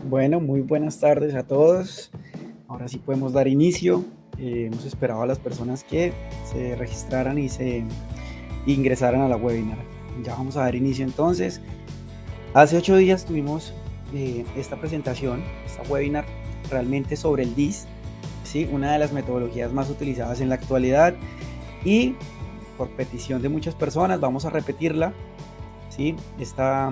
Bueno, muy buenas tardes a todos. Ahora sí podemos dar inicio. Hemos esperado a las personas que se registraran y se ingresaran a la webinar. Ya vamos a dar inicio entonces. Hace 8 días tuvimos esta presentación, esta webinar realmente sobre el DIS, ¿sí? Una de las metodologías más utilizadas en la actualidad, y por petición de muchas personas vamos a repetirla, ¿sí? Esta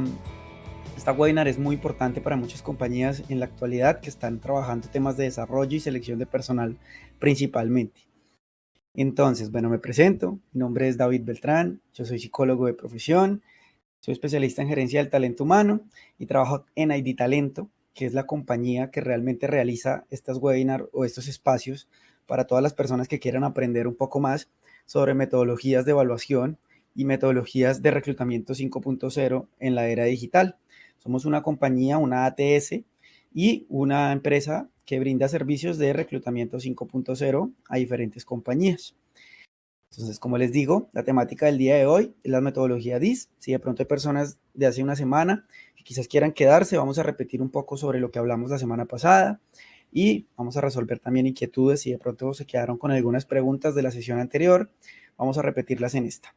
webinar es muy importante para muchas compañías en la actualidad que están trabajando temas de desarrollo y selección de personal principalmente. Entonces, bueno, me presento. Mi nombre es David Beltrán. Yo soy psicólogo de profesión. Soy especialista en gerencia del talento humano y trabajo en ID Talento, que es la compañía que realmente realiza estas webinars o estos espacios para todas las personas que quieran aprender un poco más sobre metodologías de evaluación y metodologías de reclutamiento 5.0 en la era digital. Somos una compañía, una ATS y una empresa que brinda servicios de reclutamiento 5.0 a diferentes compañías. Entonces, como les digo, la temática del día de hoy es la metodología DIS. Si de pronto hay personas de hace una semana que quizás quieran quedarse, vamos a repetir un poco sobre lo que hablamos la semana pasada y vamos a resolver también inquietudes. Si de pronto se quedaron con algunas preguntas de la sesión anterior, vamos a repetirlas en esta.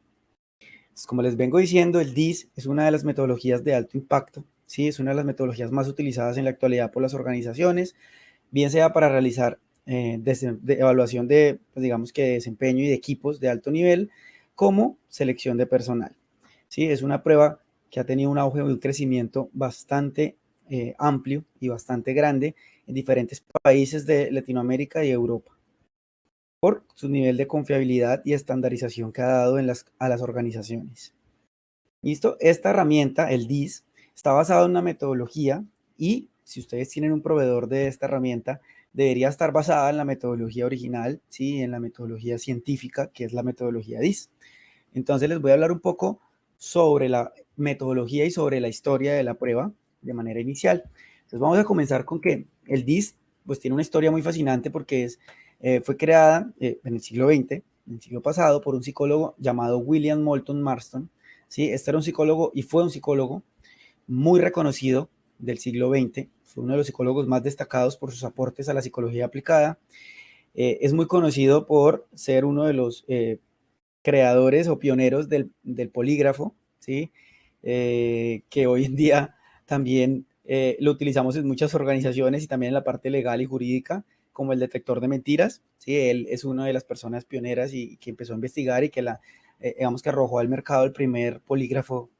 Entonces, como les vengo diciendo, el DIS es una de las metodologías de alto impacto, ¿sí? Es una de las metodologías más utilizadas en la actualidad por las organizaciones, bien sea para realizar de evaluación de, pues digamos que de desempeño y de equipos de alto nivel, como selección de personal. ¿Sí? Es una prueba que ha tenido un auge y un crecimiento bastante amplio y bastante grande en diferentes países de Latinoamérica y Europa, por su nivel de confiabilidad y estandarización que ha dado a las organizaciones. ¿Listo? Esta herramienta, el DIS, está basado en una metodología y si ustedes tienen un proveedor de esta herramienta, debería estar basada en la metodología original, ¿sí? En la metodología científica, que es la metodología DIS. Entonces les voy a hablar un poco sobre la metodología y sobre la historia de la prueba de manera inicial. Entonces vamos a comenzar con que el DIS pues tiene una historia muy fascinante porque fue creada en el siglo XX, en el siglo pasado, por un psicólogo llamado William Moulton Marston. ¿Sí? Este era un psicólogo y fue un psicólogo muy reconocido del siglo XX. Fue uno de los psicólogos más destacados por sus aportes a la psicología aplicada. Es muy conocido por ser uno de los creadores o pioneros del polígrafo, ¿sí? Que hoy en día también lo utilizamos en muchas organizaciones y también en la parte legal y jurídica, como el detector de mentiras. ¿Sí? Él es una de las personas pioneras y que empezó a investigar y que digamos que arrojó al mercado el primer polígrafo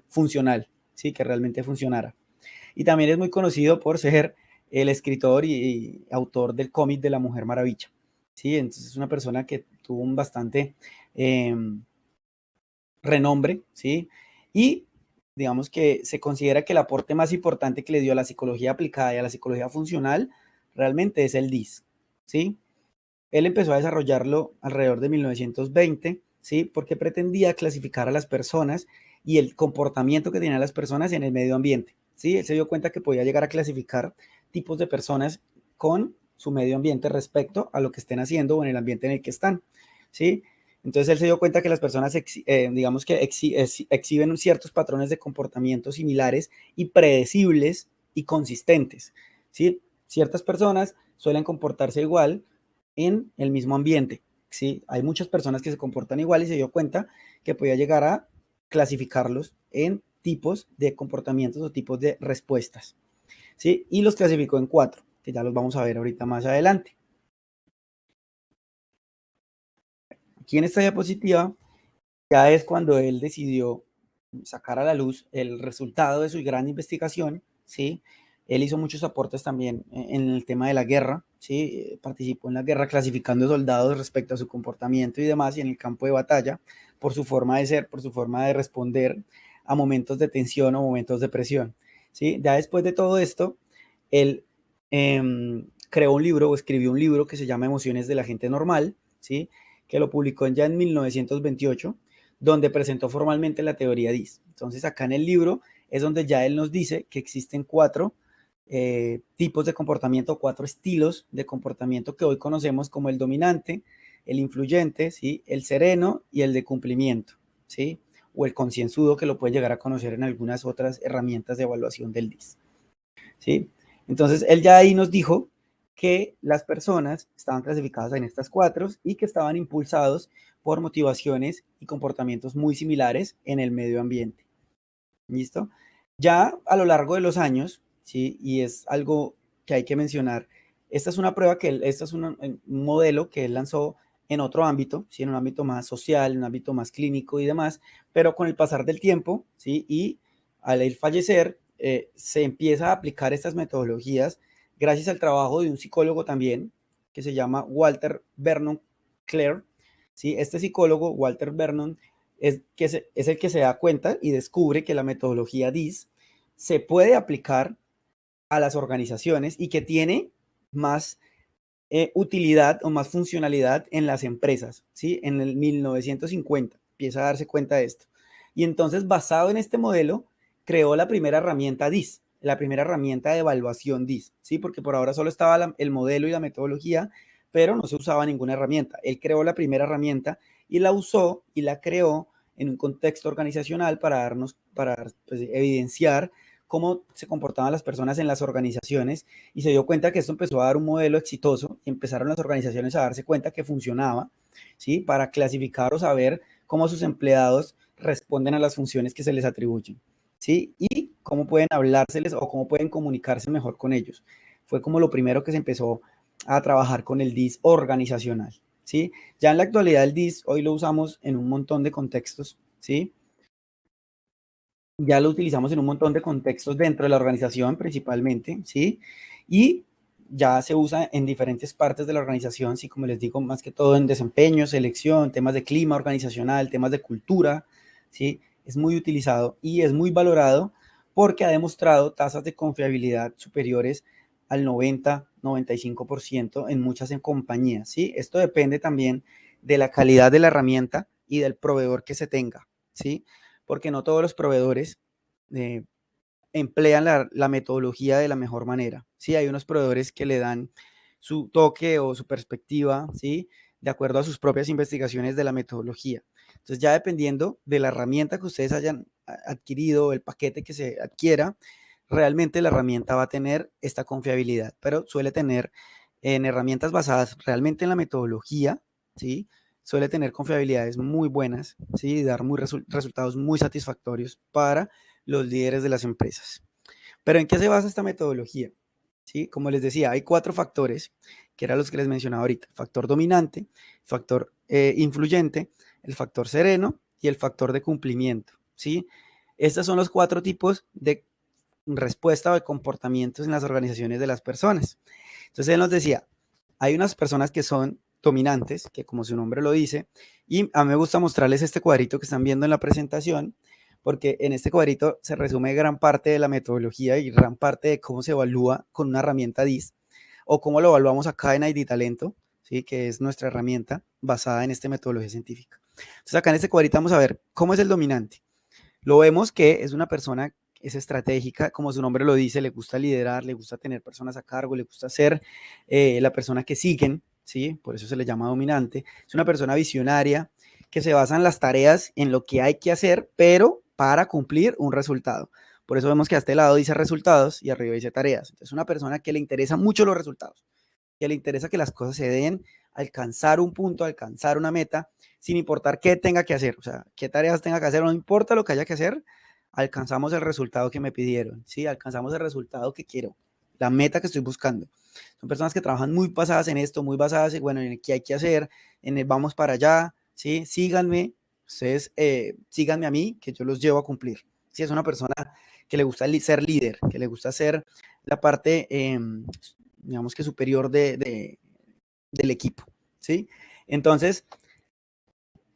funcional, ¿sí? Que realmente funcionara. Y también es muy conocido por ser el escritor y autor del cómic de la Mujer Maravilla. ¿Sí? Entonces es una persona que tuvo un bastante eh, renombre, ¿sí? Y digamos que se considera que el aporte más importante que le dio a la psicología aplicada y a la psicología funcional realmente es el DIS, ¿sí? Él empezó a desarrollarlo alrededor de 1920, ¿sí? Porque pretendía clasificar a las personas y el comportamiento que tenían las personas en el medio ambiente, ¿sí? Él se dio cuenta que podía llegar a clasificar tipos de personas con su medio ambiente respecto a lo que estén haciendo o en el ambiente en el que están, ¿sí? Entonces él se dio cuenta que las personas, digamos que exhiben ciertos patrones de comportamiento similares y predecibles y consistentes, ¿sí? Ciertas personas suelen comportarse igual en el mismo ambiente, ¿sí? Hay muchas personas que se comportan igual y se dio cuenta que podía llegar a clasificarlos en tipos de comportamientos o tipos de respuestas, ¿sí? Y los clasificó en 4, que ya los vamos a ver ahorita más adelante. Aquí en esta diapositiva ya es cuando él decidió sacar a la luz el resultado de su gran investigación, ¿sí? Él hizo muchos aportes también en el tema de la guerra, ¿sí? Participó en la guerra clasificando soldados respecto a su comportamiento y demás, y en el campo de batalla, por su forma de ser, por su forma de responder a momentos de tensión o momentos de presión, ¿sí? Ya después de todo esto, él creó un libro o escribió un libro que se llama Emociones de la gente normal, ¿sí? Que lo publicó ya en 1928, donde presentó formalmente la teoría DIS. Entonces acá en el libro es donde ya él nos dice que existen 4 tipos de comportamiento, 4 estilos de comportamiento que hoy conocemos como el dominante, el influyente, ¿sí? El sereno y el de cumplimiento, ¿sí? O el concienzudo, que lo puede llegar a conocer en algunas otras herramientas de evaluación del DIS, ¿sí? Entonces, él ya ahí nos dijo que las personas estaban clasificadas en estas cuatro y que estaban impulsados por motivaciones y comportamientos muy similares en el medio ambiente. ¿Listo? Ya a lo largo de los años, ¿sí? Y es algo que hay que mencionar, esta es una prueba esta es un modelo que él lanzó en otro ámbito, ¿sí? En un ámbito más social, en un ámbito más clínico y demás, pero con el pasar del tiempo, ¿sí? Y al él fallecer, se empieza a aplicar estas metodologías gracias al trabajo de un psicólogo también, que se llama Walter Vernon Clare, ¿sí? Este psicólogo, Walter Vernon, es el que se da cuenta y descubre que la metodología DIS se puede aplicar a las organizaciones y que tiene más utilidad o más funcionalidad en las empresas, ¿sí? En el 1950 empieza a darse cuenta de esto. Y entonces, basado en este modelo, creó la primera herramienta DIS, la primera herramienta de evaluación DIS, ¿sí? Porque por ahora solo estaba el modelo y la metodología, pero no se usaba ninguna herramienta. Él creó la primera herramienta y la usó y la creó en un contexto organizacional para pues, evidenciar cómo se comportaban las personas en las organizaciones y se dio cuenta que esto empezó a dar un modelo exitoso y empezaron las organizaciones a darse cuenta que funcionaba, ¿sí? Para clasificar o saber cómo sus empleados responden a las funciones que se les atribuyen, ¿sí? Y cómo pueden hablárseles o cómo pueden comunicarse mejor con ellos. Fue como lo primero que se empezó a trabajar con el DIS organizacional, ¿sí? Ya en la actualidad el DIS hoy lo usamos en un montón de contextos, ¿sí? Ya lo utilizamos en un montón de contextos dentro de la organización principalmente, ¿sí? Y ya se usa en diferentes partes de la organización, sí, como les digo, más que todo en desempeño, selección, temas de clima organizacional, temas de cultura, ¿sí? Es muy utilizado y es muy valorado porque ha demostrado tasas de confiabilidad superiores al 90-95% en muchas compañías, ¿sí? Esto depende también de la calidad de la herramienta y del proveedor que se tenga, ¿sí? Porque no todos los proveedores eh, emplean la metodología de la mejor manera. Sí, hay unos proveedores que le dan su toque o su perspectiva, ¿sí? De acuerdo a sus propias investigaciones de la metodología. Entonces, ya dependiendo de la herramienta que ustedes hayan adquirido, el paquete que se adquiera, realmente la herramienta va a tener esta confiabilidad, pero suele tener en herramientas basadas realmente en la metodología, ¿sí? Suele tener confiabilidades muy buenas, ¿sí? Y dar resultados muy satisfactorios para los líderes de las empresas. Pero ¿en qué se basa esta metodología? ¿Sí? Como les decía, hay cuatro factores, que eran los que les mencionaba ahorita. Factor dominante, factor influyente, el factor sereno y el factor de cumplimiento. ¿Sí? Estos son los cuatro tipos de respuesta o de comportamientos en las organizaciones de las personas. Entonces él nos decía, hay unas personas que son dominantes, que como su nombre lo dice, y a mí me gusta mostrarles este cuadrito que están viendo en la presentación, porque en este cuadrito se resume gran parte de la metodología y gran parte de cómo se evalúa con una herramienta DIS, o cómo lo evaluamos acá en ID Talento, ¿sí? Que es nuestra herramienta basada en esta metodología científica. Entonces acá en este cuadrito vamos a ver cómo es el dominante. Lo vemos que es una persona, es estratégica, como su nombre lo dice, le gusta liderar, le gusta tener personas a cargo, le gusta ser la persona que siguen, ¿sí? Por eso se le llama dominante. Es una persona visionaria que se basa en las tareas, en lo que hay que hacer, pero para cumplir un resultado. Por eso vemos que a este lado dice resultados y arriba dice tareas. Entonces, es una persona que le interesa mucho los resultados, que le interesa que las cosas se den, alcanzar un punto, alcanzar una meta, sin importar qué tenga que hacer, o sea, qué tareas tenga que hacer, no importa lo que haya que hacer, alcanzamos el resultado que me pidieron, ¿sí? Alcanzamos el resultado que quiero, la meta que estoy buscando. Son personas que trabajan muy basadas en esto, muy basadas en, bueno, en qué hay que hacer, en el vamos para allá, ¿sí? Síganme, ustedes síganme a mí, que yo los llevo a cumplir. Si es una persona que le gusta ser líder, que le gusta ser la parte digamos que superior del equipo, ¿sí? Entonces,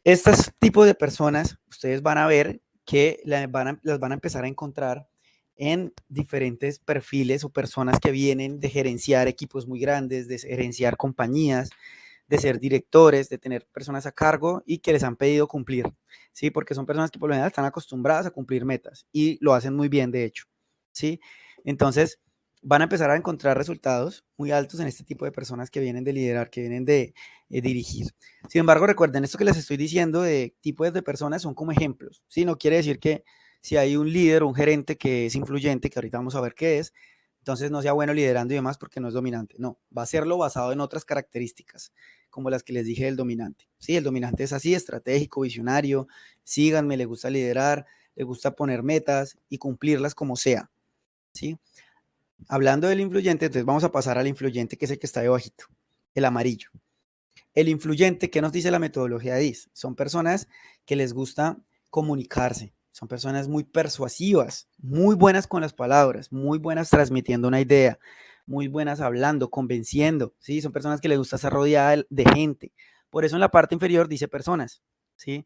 estos tipos de personas, ustedes van a ver que las van a empezar a encontrar en diferentes perfiles o personas que vienen de gerenciar equipos muy grandes, de gerenciar compañías, de ser directores, de tener personas a cargo y que les han pedido cumplir, ¿sí? Porque son personas que por lo general están acostumbradas a cumplir metas y lo hacen muy bien, de hecho, ¿sí? Entonces, van a empezar a encontrar resultados muy altos en este tipo de personas que vienen de liderar, que vienen de dirigir. Sin embargo, recuerden, esto que les estoy diciendo de tipos de personas son como ejemplos, ¿sí? No quiere decir que si hay un líder o un gerente que es influyente, que ahorita vamos a ver qué es, Entonces no sea bueno liderando y demás porque no es dominante. No, va a serlo basado en otras características, como las que les dije del dominante. Sí, el dominante es así, estratégico, visionario, síganme, le gusta liderar, le gusta poner metas y cumplirlas como sea. ¿Sí? Hablando del influyente, entonces vamos a pasar al influyente, que es el que está debajito, el amarillo. El influyente, ¿qué nos dice la metodología de DIS? Son personas que les gusta comunicarse, son personas muy persuasivas, muy buenas con las palabras, muy buenas transmitiendo una idea, muy buenas hablando, convenciendo, ¿sí? Son personas que les gusta estar rodeadas de gente. Por eso en la parte inferior dice personas, ¿sí?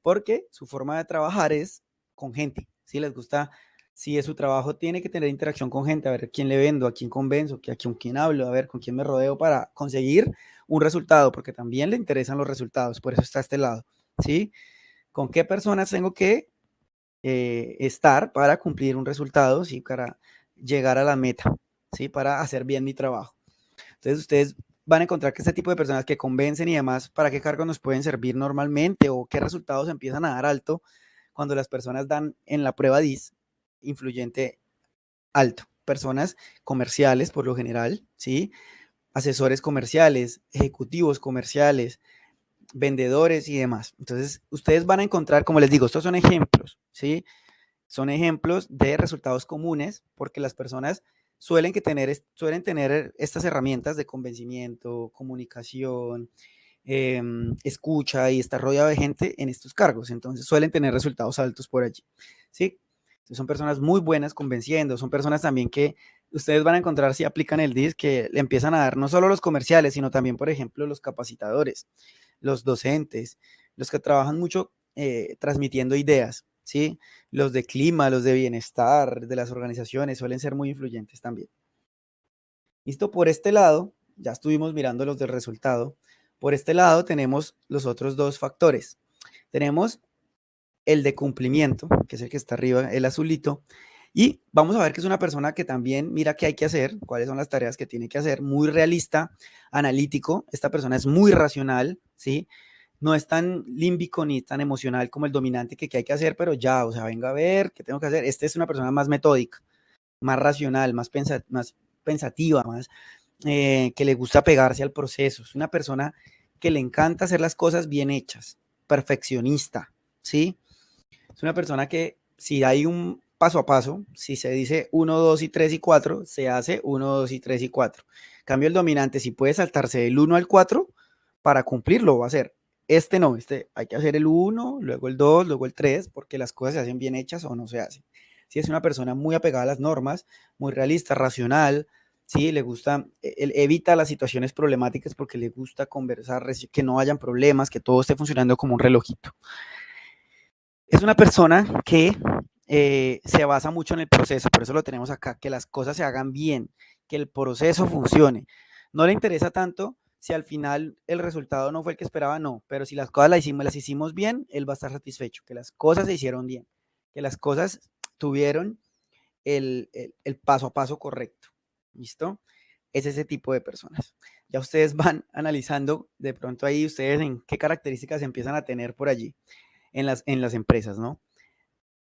Porque su forma de trabajar es con gente, ¿sí? Les gusta, si es su trabajo, tiene que tener interacción con gente, a ver quién le vendo, a quién convenzo, a quién hablo, a ver con quién me rodeo para conseguir un resultado, porque también le interesan los resultados, por eso está a este lado, ¿sí? ¿Con qué personas tengo que estar para cumplir un resultado, ¿sí? Para llegar a la meta, ¿sí? Para hacer bien mi trabajo. Entonces ustedes van a encontrar que este tipo de personas que convencen y demás, ¿para qué cargos nos pueden servir normalmente o qué resultados empiezan a dar alto cuando las personas dan en la prueba DIS influyente alto? Personas comerciales por lo general, ¿sí? Asesores comerciales, ejecutivos comerciales, vendedores y demás. Entonces, ustedes van a encontrar, como les digo, estos son ejemplos, ¿sí? Son ejemplos de resultados comunes porque las personas suelen tener estas herramientas de convencimiento, comunicación, escucha y estar rodeado de gente en estos cargos. Entonces, suelen tener resultados altos por allí, ¿sí? Entonces, son personas muy buenas convenciendo, son personas también que ustedes van a encontrar si aplican el DIS que le empiezan a dar no solo los comerciales, sino también, por ejemplo, los capacitadores, los docentes, los que trabajan mucho transmitiendo ideas, ¿sí? Los de clima, los de bienestar, de las organizaciones, suelen ser muy influyentes también. Listo, por este lado, ya estuvimos mirando los del resultado. Por este lado tenemos los otros dos factores. Tenemos el de cumplimiento, que es el que está arriba, el azulito, y vamos a ver que es una persona que también mira qué hay que hacer, cuáles son las tareas que tiene que hacer, muy realista, analítico. Esta persona es muy racional, ¿sí? No es tan límbico ni tan emocional como el dominante que hay que hacer, pero ya, o sea, venga a ver qué tengo que hacer. Este es una persona más metódica, más racional, más pensativa, más que le gusta pegarse al proceso. Es una persona que le encanta hacer las cosas bien hechas, perfeccionista, ¿sí? Es una persona que si hay un paso a paso, si se dice 1, 2 y 3 y 4, se hace 1, 2 y 3 y 4. Cambio el dominante, si puede saltarse del 1 al 4 para cumplirlo, va a hacer. Este no, este hay que hacer el 1, luego el 2, luego el 3, porque las cosas se hacen bien hechas o no se hacen. Si es una persona muy apegada a las normas, muy realista, racional, sí, le gusta, él evita las situaciones problemáticas porque le gusta conversar, que no hayan problemas, que todo esté funcionando como un relojito. Es una persona que se basa mucho en el proceso, por eso lo tenemos acá, que las cosas se hagan bien, que el proceso funcione. No le interesa tanto si al final el resultado no fue el que esperaba, no, pero si las cosas las hicimos bien, él va a estar satisfecho, que las cosas se hicieron bien, que las cosas tuvieron el paso a paso correcto. ¿Listo? Es ese tipo de personas. Ya ustedes van analizando de pronto ahí ustedes en qué características empiezan a tener por allí en las empresas, ¿no?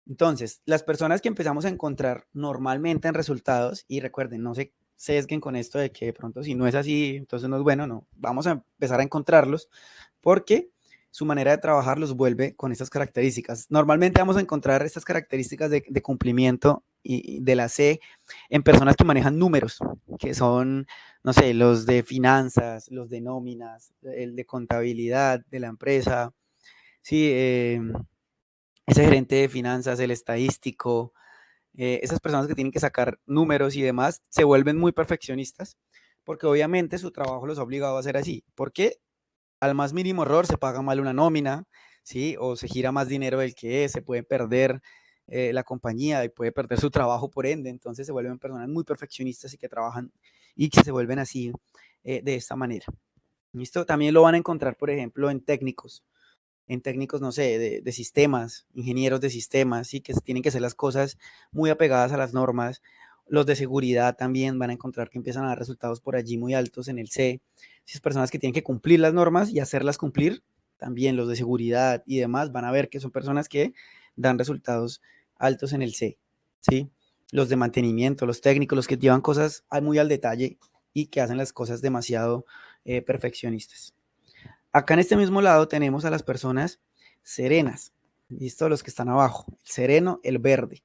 Entonces, las personas que empezamos a encontrar normalmente en resultados, y recuerden, no se sesguen con esto de que de pronto si no es así, entonces no es bueno, no, vamos a empezar a encontrarlos porque su manera de trabajar los vuelve con estas características. Normalmente vamos a encontrar estas características de cumplimiento y de la C en personas que manejan números, que son, no sé, los de finanzas, los de nóminas, el de contabilidad de la empresa, sí, ese gerente de finanzas, el estadístico, esas personas que tienen que sacar números y demás, se vuelven muy perfeccionistas porque obviamente su trabajo los ha obligado a hacer así. Porque al más mínimo error se paga mal una nómina, ¿sí? O se gira más dinero del que es, se puede perder la compañía y puede perder su trabajo por ende. Entonces se vuelven personas muy perfeccionistas y que trabajan y que se vuelven así de esta manera. ¿Listo? También lo van a encontrar, por ejemplo, en técnicos, no sé, de sistemas, ingenieros de sistemas, ¿sí? Que tienen que hacer las cosas muy apegadas a las normas. Los de seguridad también van a encontrar que empiezan a dar resultados por allí muy altos en el C. Esas personas que tienen que cumplir las normas y hacerlas cumplir, también los de seguridad y demás, van a ver que son personas que dan resultados altos en el C, ¿sí? los de mantenimiento, los técnicos, los que llevan cosas muy al detalle y que hacen las cosas demasiado perfeccionistas. Acá en este mismo lado tenemos a las personas serenas, ¿listo? Los que están abajo, el sereno, el verde.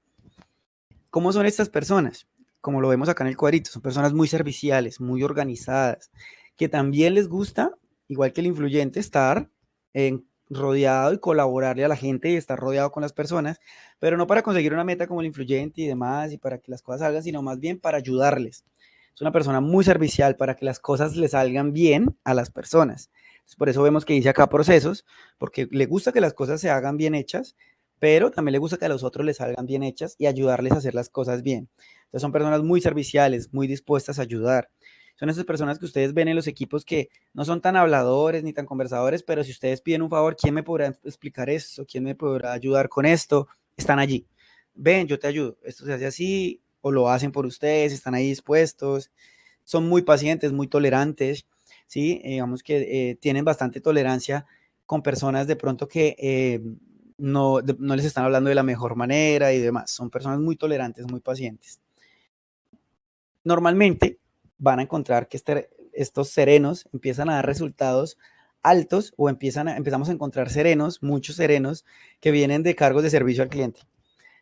¿Cómo son estas personas? Como lo vemos acá en el cuadrito, son personas muy serviciales, muy organizadas, que también les gusta, igual que el influyente, estar rodeado y colaborarle a la gente y estar rodeado con las personas, pero no para conseguir una meta como el influyente y demás y para que las cosas salgan, sino más bien para ayudarles. Es una persona muy servicial para que las cosas le salgan bien a las personas. Entonces, por eso vemos que dice acá procesos, porque le gusta que las cosas se hagan bien hechas, pero también le gusta que a los otros les salgan bien hechas y ayudarles a hacer las cosas bien. Entonces son personas muy serviciales, muy dispuestas a ayudar. Son esas personas que ustedes ven en los equipos que no son tan habladores ni tan conversadores, pero si ustedes piden un favor, ¿quién me podrá explicar esto? ¿Quién me podrá ayudar con esto? Están allí. Ven, yo te ayudo. Esto se hace así, o lo hacen por ustedes, están ahí dispuestos. Son muy pacientes, muy tolerantes, ¿sí? Digamos que tienen bastante tolerancia con personas de pronto que no les están hablando de la mejor manera y demás. Son personas muy tolerantes, muy pacientes. Normalmente van a encontrar que estos serenos empiezan a dar resultados altos o empezamos a encontrar serenos, muchos serenos, que vienen de cargos de servicio al cliente,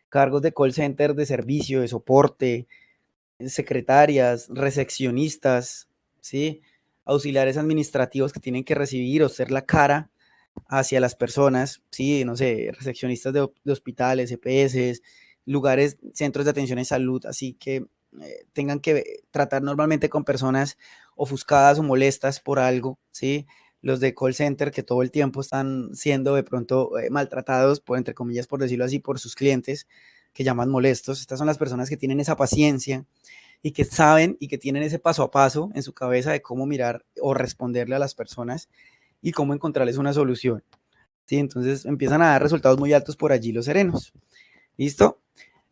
cargos de call center, de servicio, de soporte, secretarias, recepcionistas, ¿sí? Auxiliares administrativos que tienen que recibir o ser la cara hacia las personas, sí, no sé, recepcionistas de hospitales, EPS, lugares, centros de atención en salud, así que tengan que tratar normalmente con personas ofuscadas o molestas por algo, ¿sí? Los de call center que todo el tiempo están siendo de pronto maltratados, por entre comillas, por decirlo así, por sus clientes que llaman molestos. Estas son las personas que tienen esa paciencia y que saben y que tienen ese paso a paso en su cabeza de cómo mirar o responderle a las personas y cómo encontrarles una solución. ¿Sí? Entonces empiezan a dar resultados muy altos por allí los serenos. ¿Listo?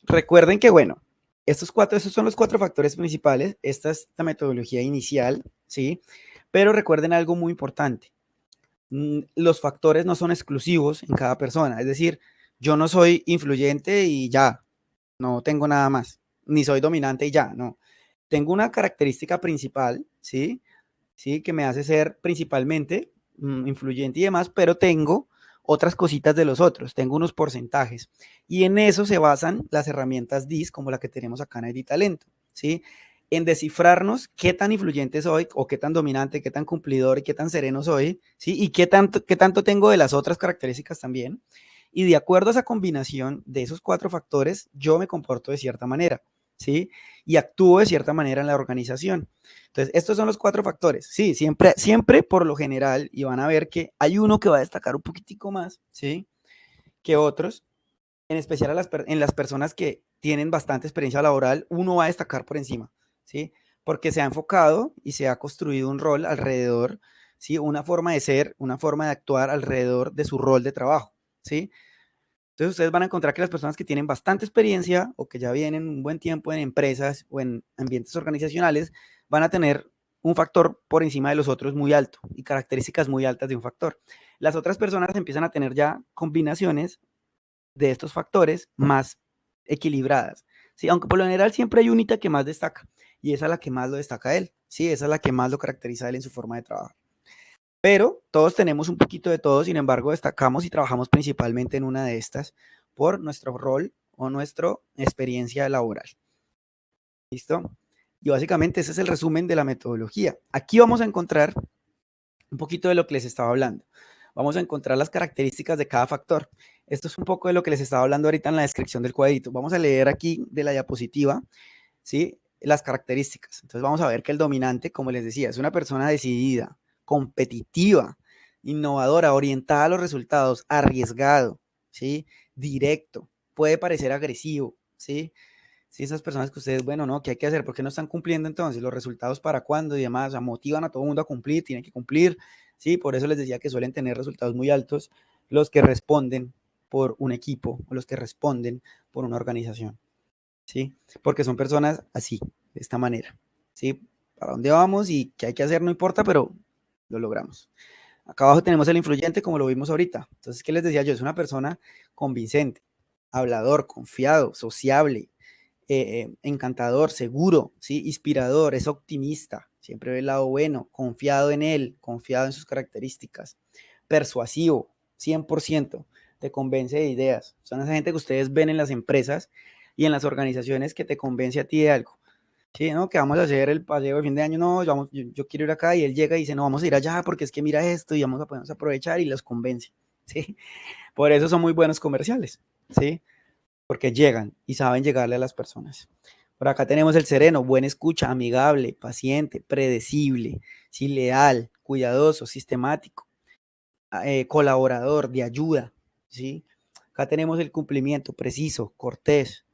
Recuerden que, bueno, estos son los 4 factores principales. Esta es la metodología inicial, ¿sí? Pero recuerden algo muy importante. Los factores no son exclusivos en cada persona. Es decir, yo no soy influyente y ya, no tengo nada más. Ni soy dominante y ya, no. Tengo una característica principal, ¿sí? ¿Sí? Que me hace ser principalmente influyente y demás, pero tengo otras cositas de los otros, tengo unos porcentajes y en eso se basan las herramientas DIS como la que tenemos acá en ID Talento, ¿sí? En descifrarnos qué tan influyente soy o qué tan dominante, qué tan cumplidor y qué tan sereno soy, ¿sí? Y qué tanto tengo de las otras características también. Y de acuerdo a esa combinación de esos 4 factores, yo me comporto de cierta manera, ¿sí? Y actúo de cierta manera en la organización. Entonces, estos son los 4 factores. Sí, siempre por lo general, y van a ver que hay uno que va a destacar un poquitico más, ¿sí? Que otros, en especial en las personas que tienen bastante experiencia laboral, uno va a destacar por encima, ¿sí? Porque se ha enfocado y se ha construido un rol alrededor, ¿sí? Una forma de ser, una forma de actuar alrededor de su rol de trabajo, ¿sí? Entonces ustedes van a encontrar que las personas que tienen bastante experiencia o que ya vienen un buen tiempo en empresas o en ambientes organizacionales van a tener un factor por encima de los otros muy alto y características muy altas de un factor. Las otras personas empiezan a tener ya combinaciones de estos factores más equilibradas, ¿sí? Aunque por lo general siempre hay unita que más destaca y esa es la que más lo destaca él, ¿sí? Esa es la que más lo caracteriza a él en su forma de trabajar. Pero todos tenemos un poquito de todo, sin embargo, destacamos y trabajamos principalmente en una de estas por nuestro rol o nuestra experiencia laboral. ¿Listo? Y básicamente ese es el resumen de la metodología. Aquí vamos a encontrar un poquito de lo que les estaba hablando. Vamos a encontrar las características de cada factor. Esto es un poco de lo que les estaba hablando ahorita en la descripción del cuadrito. Vamos a leer aquí de la diapositiva, ¿sí? Las características. Entonces vamos a ver que el dominante, como les decía, es una persona decidida, competitiva, innovadora, orientada a los resultados, arriesgado, ¿sí? Directo, puede parecer agresivo, ¿sí? Sí, esas personas que ustedes, bueno, ¿no? ¿Qué hay que hacer? ¿Por qué no están cumpliendo entonces los resultados para cuándo y demás? O sea, motivan a todo el mundo a cumplir, tienen que cumplir, ¿sí? Por eso les decía que suelen tener resultados muy altos los que responden por un equipo o los que responden por una organización, ¿sí? Porque son personas así, de esta manera, ¿sí? Para dónde vamos y qué hay que hacer no importa, pero lo logramos. Acá abajo tenemos el influyente, como lo vimos ahorita. Entonces, ¿qué les decía yo? Es una persona convincente, hablador, confiado, sociable, encantador, seguro, ¿sí? Inspirador, es optimista, siempre ve el lado bueno, confiado en él, confiado en sus características, persuasivo, 100%, te convence de ideas. Son esa gente que ustedes ven en las empresas y en las organizaciones que te convence a ti de algo. Sí, ¿no? Que vamos a hacer el paseo de fin de año, no, vamos, yo quiero ir acá y él llega y dice, no, vamos a ir allá porque es que mira esto y vamos a podernos aprovechar y los convence, ¿sí? Por eso son muy buenos comerciales, ¿sí? Porque llegan y saben llegarle a las personas. Por acá tenemos el sereno, buena escucha, amigable, paciente, predecible, ¿sí? Leal, cuidadoso, sistemático, colaborador, de ayuda, ¿sí? Acá tenemos el cumplimiento, preciso, cortés,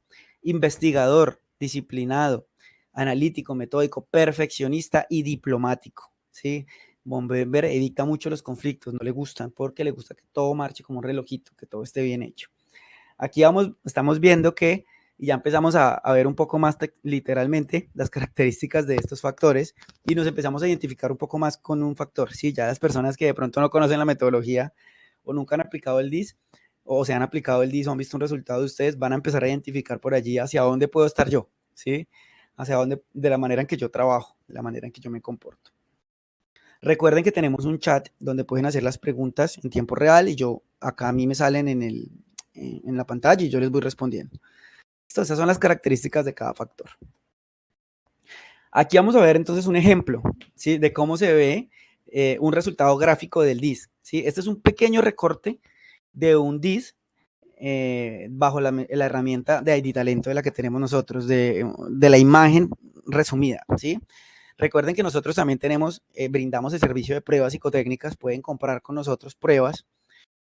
investigador, disciplinado, analítico, metódico, perfeccionista y diplomático, ¿sí? Bomberger evita mucho los conflictos, no le gustan porque le gusta que todo marche como un relojito, que todo esté bien hecho. Aquí estamos viendo que y ya empezamos a ver un poco más literalmente las características de estos factores y nos empezamos a identificar un poco más con un factor. Sí, ya las personas que de pronto no conocen la metodología o nunca han aplicado el DIS o se han aplicado el DIS o han visto un resultado de ustedes, van a empezar a identificar por allí hacia dónde puedo estar yo, ¿sí? Hacia dónde, de la manera en que yo trabajo, de la manera en que yo me comporto. Recuerden que tenemos un chat donde pueden hacer las preguntas en tiempo real y yo, acá a mí me salen en la pantalla y yo les voy respondiendo. Esas son las características de cada factor. Aquí vamos a ver entonces un ejemplo, ¿sí? De cómo se ve un resultado gráfico del DIS, ¿sí? Este es un pequeño recorte de un DIS bajo la herramienta de ID Talento de la que tenemos nosotros, de la imagen resumida, ¿sí? Recuerden que nosotros también tenemos, brindamos el servicio de pruebas psicotécnicas, pueden comprar con nosotros pruebas,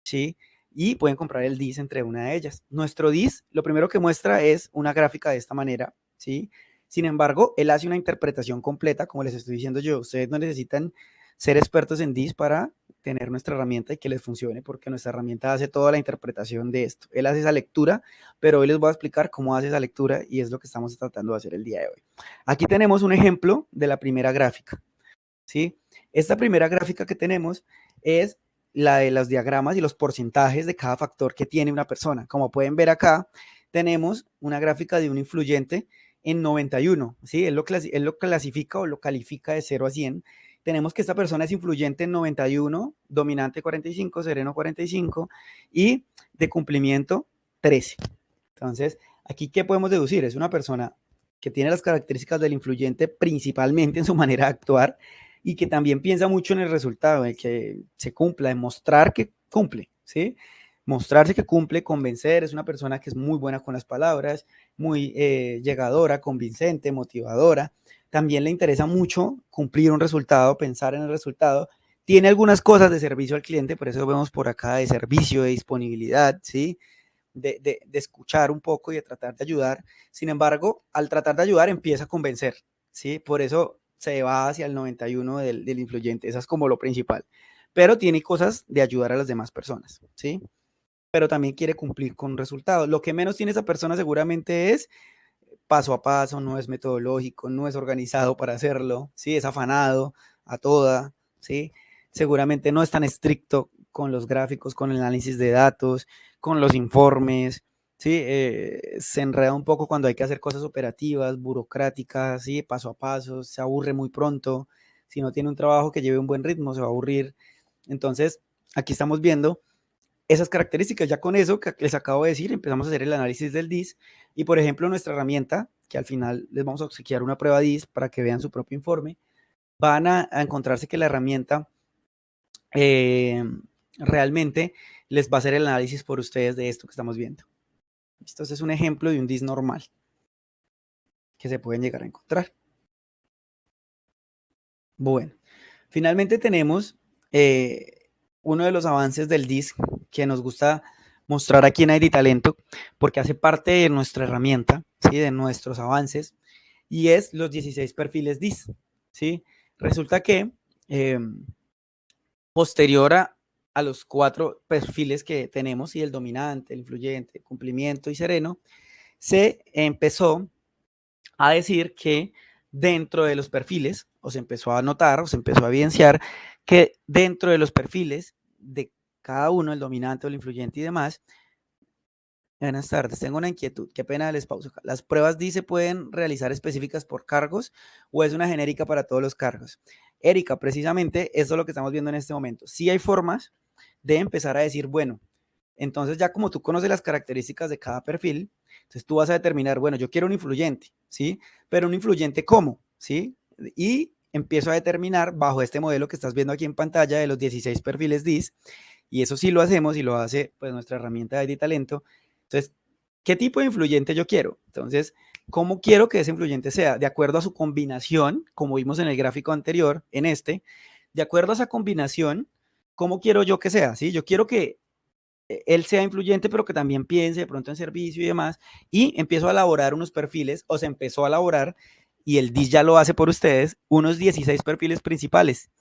¿sí? Y pueden comprar el DIS entre una de ellas. Nuestro DIS, lo primero que muestra es una gráfica de esta manera, ¿sí? Sin embargo, él hace una interpretación completa, como les estoy diciendo yo. Ustedes no necesitan ser expertos en DIS para tener nuestra herramienta y que les funcione, porque nuestra herramienta hace toda la interpretación de esto. Él hace esa lectura, pero hoy les voy a explicar cómo hace esa lectura y es lo que estamos tratando de hacer el día de hoy. Aquí tenemos un ejemplo de la primera gráfica, ¿sí? Esta primera gráfica que tenemos es la de los diagramas y los porcentajes de cada factor que tiene una persona. Como pueden ver acá, tenemos una gráfica de un influyente en 91, ¿sí? Él lo clasifica o lo califica de 0 a 100. Tenemos que esta persona es influyente en 91, dominante 45, sereno 45 y de cumplimiento 13. Entonces, aquí, ¿qué podemos deducir? Es una persona que tiene las características del influyente principalmente en su manera de actuar y que también piensa mucho en el resultado, en que se cumpla, en mostrar que cumple, ¿sí? Mostrarse que cumple, convencer, es una persona que es muy buena con las palabras, muy llegadora, convincente, motivadora. También le interesa mucho cumplir un resultado, pensar en el resultado. Tiene algunas cosas de servicio al cliente, por eso vemos por acá de servicio, de disponibilidad, ¿sí? De escuchar un poco y de tratar de ayudar. Sin embargo, al tratar de ayudar empieza a convencer, ¿sí? Por eso se va hacia el 91 del influyente, eso es como lo principal. Pero tiene cosas de ayudar a las demás personas, ¿sí? Pero también quiere cumplir con resultados. Lo que menos tiene esa persona seguramente es paso a paso, no es metodológico, no es organizado para hacerlo, ¿sí? Es afanado a toda, ¿sí? Seguramente no es tan estricto con los gráficos, con el análisis de datos, con los informes, ¿sí? Se enreda un poco cuando hay que hacer cosas operativas, burocráticas, ¿sí? Paso a paso, se aburre muy pronto. Si no tiene un trabajo que lleve un buen ritmo, se va a aburrir. Entonces, aquí estamos viendo esas características. Ya con eso que les acabo de decir, empezamos a hacer el análisis del DIS y, por ejemplo, nuestra herramienta, que al final les vamos a obsequiar una prueba DIS para que vean su propio informe, van a encontrarse que la herramienta realmente les va a hacer el análisis por ustedes de esto que estamos viendo. Esto es un ejemplo de un DIS normal que se pueden llegar a encontrar. Bueno, finalmente tenemos uno de los avances del DIS que nos gusta mostrar aquí en ID Talento, porque hace parte de nuestra herramienta, ¿sí? De nuestros avances, y es los 16 perfiles DIS, ¿sí? Resulta que posterior a los 4 perfiles que tenemos, y el dominante, el influyente, el cumplimiento y sereno, se empezó a decir que dentro de los perfiles, o se empezó a notar, o se empezó a evidenciar, que dentro de los perfiles de cada uno, el dominante o el influyente y demás, Buenas tardes, tengo una inquietud, qué pena les pauso acá. ¿Las pruebas DIS se pueden realizar específicas por cargos o es una genérica para todos los cargos? Erika, precisamente eso es lo que estamos viendo en este momento. Sí hay formas de empezar a decir, bueno, entonces ya como tú conoces las características de cada perfil, entonces tú vas a determinar, bueno, yo quiero un influyente, ¿sí? Pero un influyente ¿cómo? ¿Sí? Y empiezo a determinar bajo este modelo que estás viendo aquí en pantalla de los 16 perfiles DIS, y eso sí lo hacemos y lo hace pues nuestra herramienta de Talento. Entonces, ¿qué tipo de influyente yo quiero? Entonces, ¿cómo quiero que ese influyente sea? De acuerdo a su combinación, como vimos en el gráfico anterior, en este, de acuerdo a esa combinación, ¿cómo quiero yo que sea? ¿Sí? Yo quiero que él sea influyente, pero que también piense de pronto en servicio y demás, y empiezo a elaborar unos perfiles, o se empezó a elaborar, y el DIS ya lo hace por ustedes, unos 16 perfiles principales.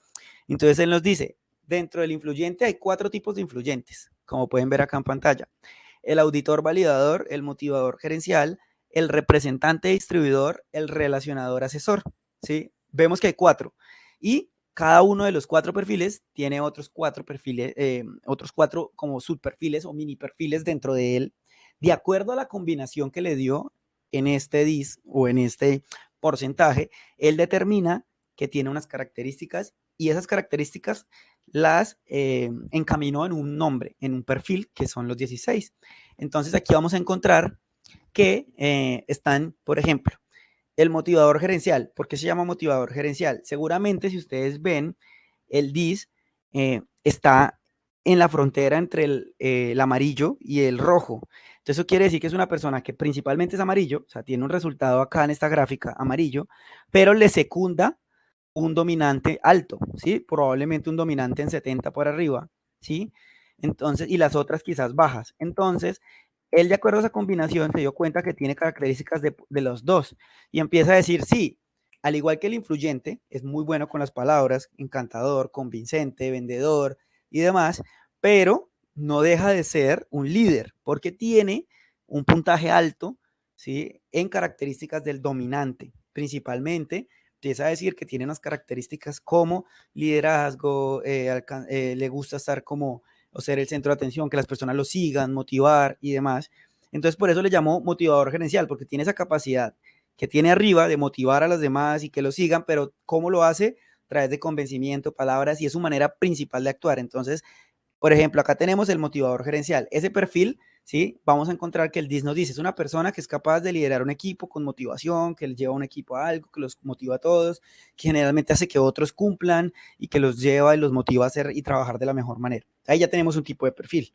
Entonces él nos dice, dentro del influyente hay 4 tipos de influyentes, como pueden ver acá en pantalla. El auditor validador, el motivador gerencial, el representante distribuidor, el relacionador asesor, ¿sí? Vemos que hay 4. Y cada uno de los 4 perfiles tiene otros 4 perfiles, otros 4 como subperfiles o mini perfiles dentro de él, de acuerdo a la combinación que le dio en este DIS o en este porcentaje, él determina que tiene unas características y esas características las encaminó en un nombre, en un perfil que son los 16. Entonces aquí vamos a encontrar que están, por ejemplo, el motivador gerencial. ¿Por qué se llama motivador gerencial? Seguramente si ustedes ven, el DIS está en la frontera entre el amarillo y el rojo. Entonces eso quiere decir que es una persona que principalmente es amarillo, o sea, tiene un resultado acá en esta gráfica amarillo, pero le secunda un dominante alto, ¿sí? Probablemente un dominante en 70 por arriba, ¿sí? Entonces, y las otras quizás bajas. Entonces, él de acuerdo a esa combinación se dio cuenta que tiene características de los dos y empieza a decir, sí, al igual que el influyente, es muy bueno con las palabras, encantador, convincente, vendedor y demás, pero no deja de ser un líder porque tiene un puntaje alto, ¿sí? En características del dominante, principalmente empieza a decir que tiene unas características como liderazgo, le gusta estar como o ser el centro de atención, que las personas lo sigan, motivar y demás. Entonces, por eso le llamó motivador gerencial, porque tiene esa capacidad que tiene arriba de motivar a los demás y que lo sigan, pero ¿cómo lo hace? A través de convencimiento, palabras, y es su manera principal de actuar. Entonces, por ejemplo, acá tenemos el motivador gerencial. Ese perfil, ¿sí? Vamos a encontrar que el DIS nos dice, es una persona que es capaz de liderar un equipo con motivación, que les lleva a un equipo a algo, que los motiva a todos, que generalmente hace que otros cumplan y que los lleva y los motiva a hacer y trabajar de la mejor manera. Ahí ya tenemos un tipo de perfil.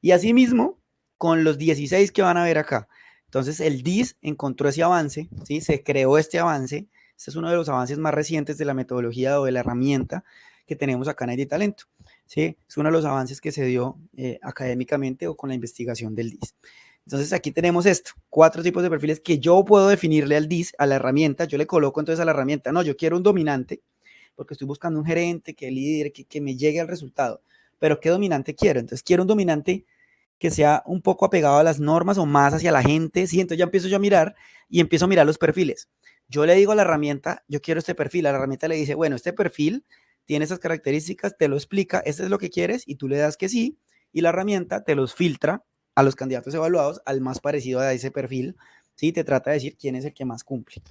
Y asimismo, con los 16 que van a ver acá. Entonces, el DIS encontró ese avance, ¿sí? Se creó este avance. Este es uno de los avances más recientes de la metodología o de la herramienta que tenemos acá en ID Talento. ¿Sí? Es uno de los avances que se dio académicamente o con la investigación del DIS. Entonces aquí tenemos esto, 4 tipos de perfiles que yo puedo definirle al DIS, a la herramienta. Yo le coloco entonces a la herramienta, no, yo quiero un dominante, porque estoy buscando un gerente, que líder, que me llegue al resultado. Pero ¿qué dominante quiero? Entonces quiero un dominante que sea un poco apegado a las normas o más hacia la gente, ¿sí? Entonces ya empiezo yo a mirar y empiezo a mirar los perfiles. Yo le digo a la herramienta, yo quiero este perfil, a la herramienta le dice, bueno, este perfil tiene esas características, te lo explica, este es lo que quieres y tú le das que sí y la herramienta te los filtra a los candidatos evaluados al más parecido a ese perfil, ¿sí? Te trata de decir quién es el que más cumple,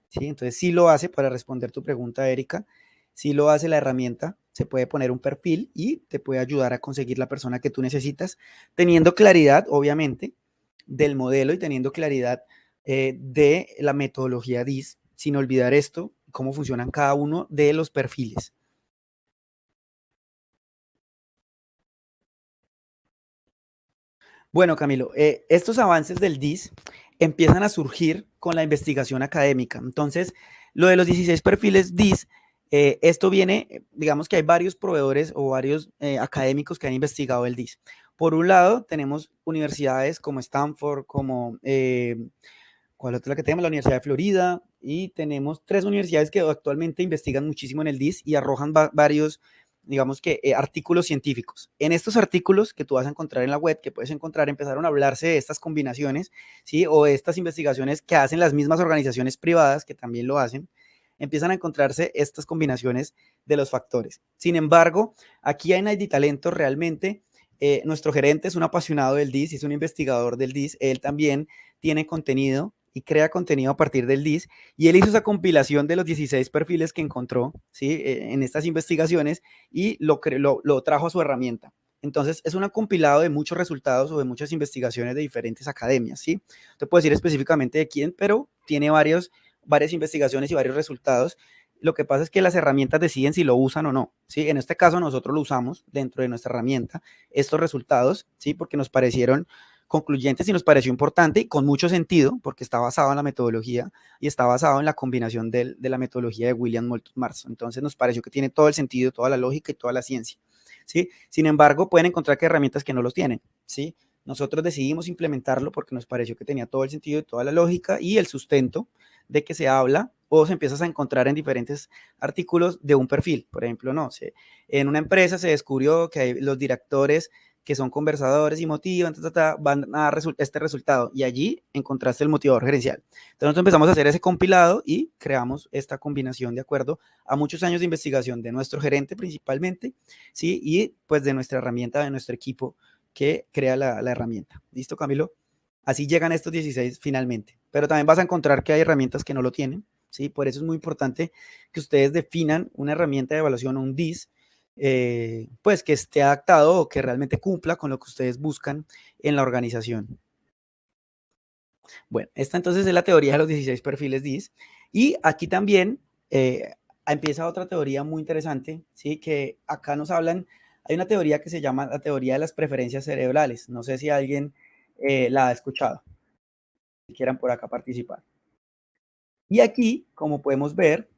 ¿sí? Entonces sí lo hace, para responder tu pregunta, Erika, sí lo hace la herramienta, se puede poner un perfil y te puede ayudar a conseguir la persona que tú necesitas, teniendo claridad, obviamente, del modelo y teniendo claridad de la metodología DIS, sin olvidar esto, cómo funcionan cada uno de los perfiles. Bueno, Camilo, estos avances del DIS empiezan a surgir con la investigación académica. Entonces, lo de los 16 perfiles DIS, esto viene, digamos que hay varios proveedores o varios académicos que han investigado el DIS. Por un lado, tenemos universidades como Stanford, como, ¿cuál otra que tenemos? La Universidad de Florida, y tenemos 3 universidades que actualmente investigan muchísimo en el DIS y arrojan varios digamos que artículos científicos. En estos artículos que tú vas a encontrar en la web, que puedes encontrar, empezaron a hablarse de estas combinaciones, ¿sí? O de estas investigaciones que hacen las mismas organizaciones privadas, que también lo hacen, empiezan a encontrarse estas combinaciones de los factores. Sin embargo, aquí en ID Talento realmente nuestro gerente es un apasionado del DIS, es un investigador del DIS, él también tiene contenido y crea contenido a partir del DIS, y él hizo esa compilación de los 16 perfiles que encontró, ¿sí? En estas investigaciones, y lo trajo a su herramienta. Entonces, es un compilado de muchos resultados o de muchas investigaciones de diferentes academias, ¿sí? Te puedo decir específicamente de quién, pero tiene varias investigaciones y varios resultados. Lo que pasa es que las herramientas deciden si lo usan o no, ¿sí? En este caso, nosotros lo usamos dentro de nuestra herramienta, estos resultados, ¿sí? Porque nos parecieron concluyentes y nos pareció importante y con mucho sentido, porque está basado en la metodología y está basado en la combinación de la metodología de William Moulton Marston. Entonces nos pareció que tiene todo el sentido, toda la lógica y toda la ciencia, ¿sí? Sin embargo, pueden encontrar que herramientas que no los tienen, ¿sí? Nosotros decidimos implementarlo porque nos pareció que tenía todo el sentido y toda la lógica y el sustento de que se habla o se empiezas a encontrar en diferentes artículos de un perfil. Por ejemplo, no sé, en una empresa se descubrió que hay los directores que son conversadores y motivan, van a dar este resultado, y allí encontraste el motivador gerencial. Entonces nosotros empezamos a hacer ese compilado y creamos esta combinación de acuerdo a muchos años de investigación de nuestro gerente principalmente, ¿sí? Y pues de nuestra herramienta, de nuestro equipo que crea la herramienta. ¿Listo, Camilo? Así llegan estos 16 finalmente, pero también vas a encontrar que hay herramientas que no lo tienen, ¿sí? Por eso es muy importante que ustedes definan una herramienta de evaluación o un DIS, pues que esté adaptado o que realmente cumpla con lo que ustedes buscan en la organización. Bueno, esta entonces es la teoría de los 16 perfiles DIS, y aquí también empieza otra teoría muy interesante, ¿sí? Que acá nos hablan, hay una teoría que se llama la teoría de las preferencias cerebrales, no sé si alguien la ha escuchado, si quieran por acá participar. Y aquí, como podemos ver,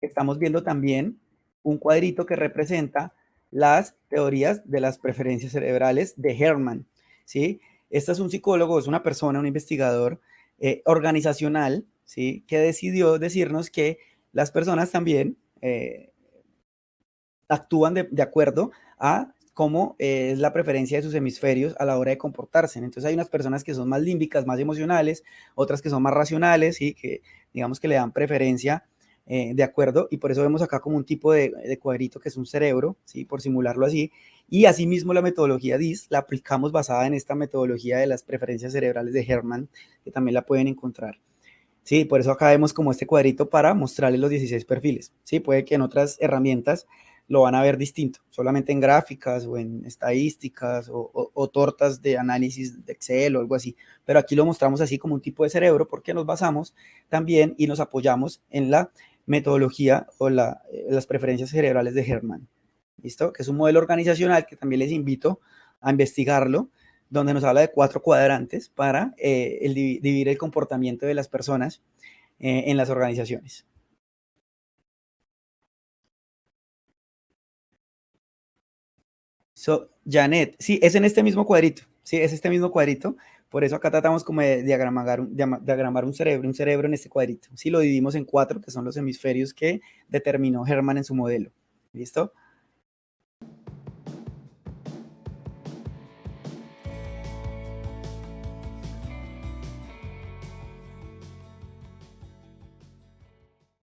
estamos viendo también un cuadrito que representa las teorías de las preferencias cerebrales de Herman, ¿sí? Este es un psicólogo, es una persona, un investigador organizacional, ¿sí? Que decidió decirnos que las personas también actúan de acuerdo a cómo es la preferencia de sus hemisferios a la hora de comportarse. Entonces hay unas personas que son más límbicas, más emocionales, otras que son más racionales y que digamos que le dan preferencia de acuerdo, y por eso vemos acá como un tipo de cuadrito que es un cerebro, ¿sí? Por simularlo así. Y asimismo la metodología DIS la aplicamos basada en esta metodología de las preferencias cerebrales de Herman, que también la pueden encontrar. Sí, por eso acá vemos como este cuadrito para mostrarles los 16 perfiles. Sí, puede que en otras herramientas lo van a ver distinto, solamente en gráficas o en estadísticas o tortas de análisis de Excel o algo así. Pero aquí lo mostramos así como un tipo de cerebro porque nos basamos también y nos apoyamos en la metodología o las preferencias cerebrales de Herman. ¿Listo? Que es un modelo organizacional que también les invito a investigarlo, donde nos habla de 4 cuadrantes para dividir el comportamiento de las personas en las organizaciones. Janet, sí, es en este mismo cuadrito, sí, es este mismo cuadrito, por eso acá tratamos como de diagramar un cerebro en este cuadrito. Sí, lo dividimos en 4, que son los hemisferios que determinó Herman en su modelo. ¿Listo?